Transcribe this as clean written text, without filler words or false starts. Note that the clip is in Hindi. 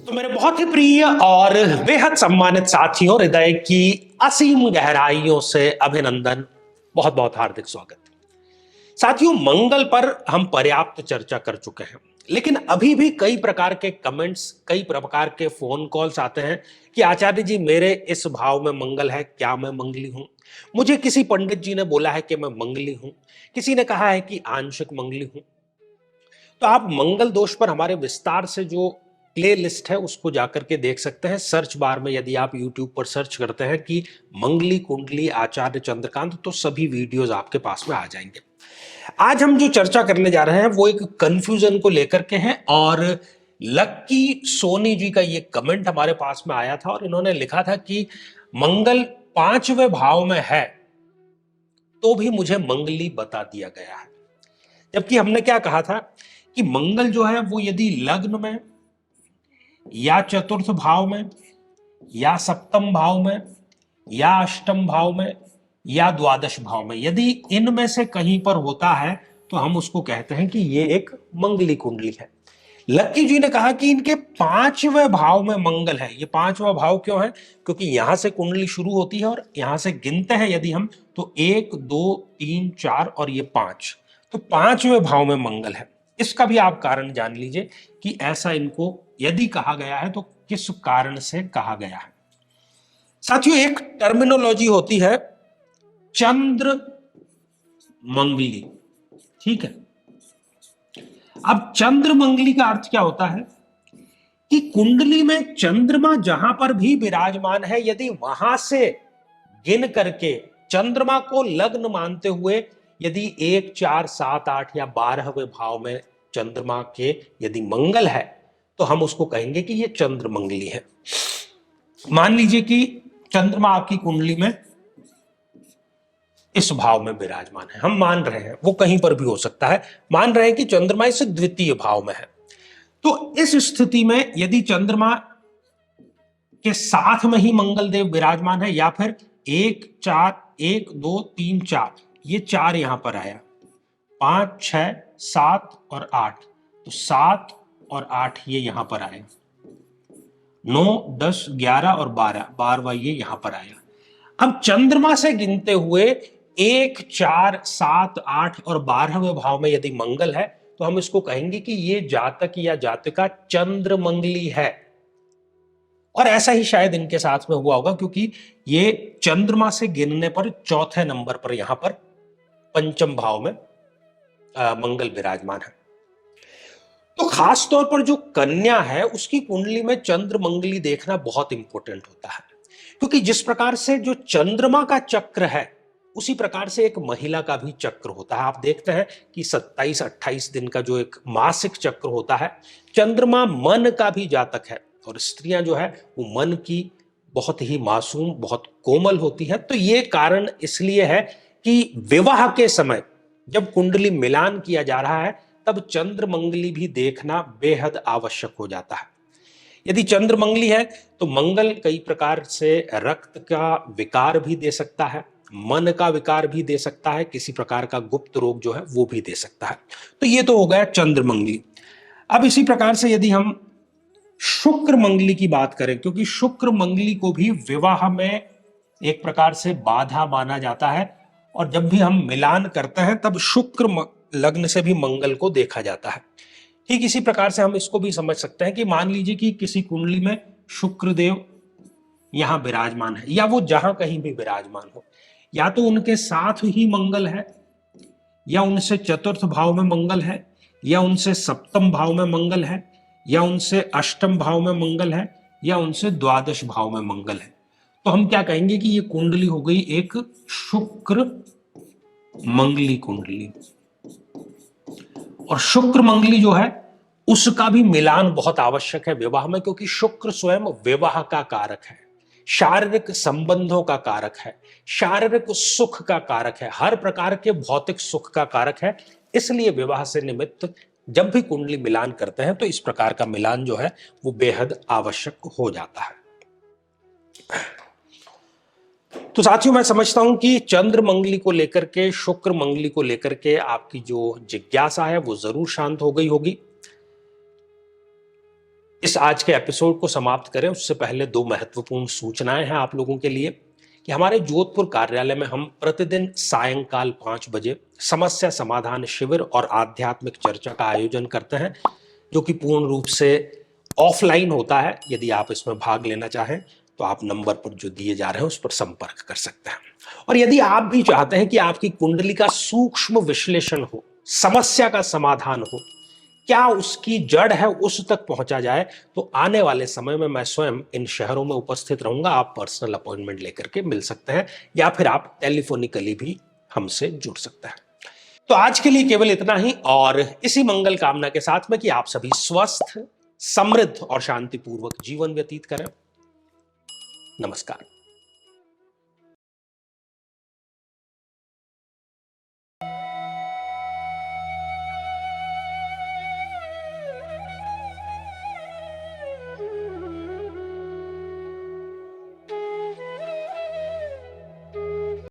तो मेरे बहुत ही प्रिय और बेहद सम्मानित साथियों, हृदय की असीम गहराइयों से अभिनंदन, बहुत बहुत हार्दिक स्वागत। साथियों, मंगल पर हम पर्याप्त चर्चा कर चुके हैं, लेकिन अभी भी कई प्रकार के कमेंट्स, कई प्रकार के फोन कॉल्स आते हैं कि आचार्य जी, मेरे इस भाव में मंगल है, क्या मैं मंगली हूं? मुझे किसी पंडित जी ने बोला है कि मैं मंगली हूं, किसी ने कहा है कि आंशिक मंगली हूं। तो आप मंगल दोष पर हमारे विस्तार से जो प्ले लिस्ट है उसको जाकर के देख सकते हैं। सर्च बार में यदि आप YouTube पर सर्च करते हैं कि मंगली कुंडली आचार्य चंद्रकांत, तो सभी वीडियोस आपके पास में आ जाएंगे। आज हम जो चर्चा करने जा रहे हैं वो एक कंफ्यूजन को लेकर के है, और लक्की सोनी जी का ये कमेंट हमारे पास में आया था और इन्होंने लिखा था कि मंगल 5वें भाव में है तो भी मुझे मंगली बता दिया गया है। जबकि हमने क्या कहा था कि मंगल जो है वो यदि लग्न में या चतुर्थ भाव में या सप्तम भाव में या अष्टम भाव में या द्वादश भाव में, यदि इनमें से कहीं पर होता है तो हम उसको कहते हैं कि ये एक मंगली कुंडली है। लक्की जी ने कहा कि इनके 5वें भाव में मंगल है। ये 5वां भाव क्यों है? क्योंकि यहां से कुंडली शुरू होती है और यहां से गिनते हैं यदि हम, तो 1 2 3 4 और ये 5, तो 5वें भाव में मंगल है। इसका भी आप कारण जान लीजिए कि ऐसा इनको यदि कहा गया है तो किस कारण से कहा गया है। साथियों, एक टर्मिनोलॉजी होती है चंद्र मंगली, ठीक है। अब चंद्र मंगली का अर्थ क्या होता है कि कुंडली में चंद्रमा जहां पर भी विराजमान है, यदि वहां से गिन करके चंद्रमा को लग्न मानते हुए यदि 1 4 7 8 या 12वें भाव में चंद्रमा के यदि मंगल है तो हम उसको कहेंगे कि ये चंद्र मंगली है। मान लीजिए कि चंद्रमा आपकी कुंडली में इस भाव में विराजमान है, हम मान रहे हैं, वो कहीं पर भी हो सकता है, मान रहे हैं कि चंद्रमा इस द्वितीय भाव में है। तो इस स्थिति में यदि चंद्रमा के साथ में ही मंगल देव विराजमान है, या फिर 1 4 1 2 3 4, ये 4 यहां पर आया, 5 6 7 और 8, तो 7 और 8 ये यहां पर आया, 9 10 11 और 12वां ये यहां पर आया। अब चंद्रमा से गिनते हुए 1 4 7 8 और 12वें भाव में यदि मंगल है तो हम इसको कहेंगे कि ये जातक या जातिका चंद्र मंगली है। और ऐसा ही शायद इनके साथ में हुआ होगा, क्योंकि ये चंद्रमा से गिनने पर चौथे नंबर पर यहां पर पंचम भाव में मंगल विराजमान है। तो खास तौर पर जो कन्या है उसकी कुंडली में चंद्र मंगली देखना बहुत इंपॉर्टेंट होता है, क्योंकि जिस प्रकार से जो चंद्रमा का चक्र है उसी प्रकार से एक महिला का भी चक्र होता है। आप देखते हैं कि 27-28 दिन का जो एक मासिक चक्र होता है, चंद्रमा मन का भी जातक है, और स्त्रियां जो है वो मन की बहुत ही मासूम, बहुत कोमल होती है। तो ये कारण इसलिए है कि विवाह के समय जब कुंडली मिलान किया जा रहा है तब चंद्र मंगली भी देखना बेहद आवश्यक हो जाता है। यदि चंद्र मंगली है तो मंगल कई प्रकार से रक्त का विकार भी दे सकता है, मन का विकार भी दे सकता है, किसी प्रकार का गुप्त रोग जो है वो भी दे सकता है। तो ये तो हो गया चंद्र मंगली। अब इसी प्रकार से यदि हम शुक्र मंगली की बात करें, क्योंकि शुक्र मंगली को भी विवाह में एक प्रकार से बाधा माना जाता है, और जब भी हम मिलान करते हैं तब शुक्र लग्न से भी मंगल को देखा जाता है। ठीक इसी प्रकार से हम इसको भी समझ सकते हैं कि मान लीजिए कि किसी कुंडली में शुक्र देव यहां विराजमान है, या वो जहां कहीं भी विराजमान हो, या तो उनके साथ ही मंगल है, या उनसे चतुर्थ भाव में मंगल है, या उनसे सप्तम भाव में मंगल है, या उनसे अष्टम भाव में मंगल है, या उनसे द्वादश भाव में मंगल है, तो हम क्या कहेंगे कि ये कुंडली हो गई एक शुक्र मंगली कुंडली। और शुक्र मंगली जो है उसका भी मिलान बहुत आवश्यक है विवाह में, क्योंकि शुक्र स्वयं विवाह का कारक है, शारीरिक संबंधों का कारक है, शारीरिक सुख का कारक है, हर प्रकार के भौतिक सुख का कारक है। इसलिए विवाह से निमित्त जब भी कुंडली मिलान करते हैं तो इस प्रकार का मिलान जो है वो बेहद आवश्यक हो जाता है। तो साथियों, मैं समझता हूं कि चंद्र मंगली को लेकर के, शुक्र मंगली को लेकर के आपकी जो जिज्ञासा है वो जरूर शांत हो गई होगी। इस आज के एपिसोड को समाप्त करें उससे पहले दो महत्वपूर्ण सूचनाएं हैं आप लोगों के लिए कि हमारे जोधपुर कार्यालय में हम प्रतिदिन सायंकाल 5 बजे समस्या समाधान शिविर और आध्यात्मिक चर्चा का आयोजन करते हैं, जो कि पूर्ण रूप से ऑफलाइन होता है। यदि आप इसमें भाग लेना चाहें तो आप नंबर पर जो दिए जा रहे हैं उस पर संपर्क कर सकते हैं। और यदि आप भी चाहते हैं कि आपकी कुंडली का सूक्ष्म विश्लेषण हो, समस्या का समाधान हो, क्या उसकी जड़ है उस तक पहुंचा जाए, तो आने वाले समय में मैं स्वयं इन शहरों में उपस्थित रहूंगा। आप पर्सनल अपॉइंटमेंट लेकर के मिल सकते हैं या फिर आप टेलीफोनिकली भी हमसे जुड़ सकते हैं। तो आज के लिए केवल इतना ही, और इसी मंगल कामना के साथ में कि आप सभी स्वस्थ, समृद्ध और शांतिपूर्वक जीवन व्यतीत करें। नमस्कार।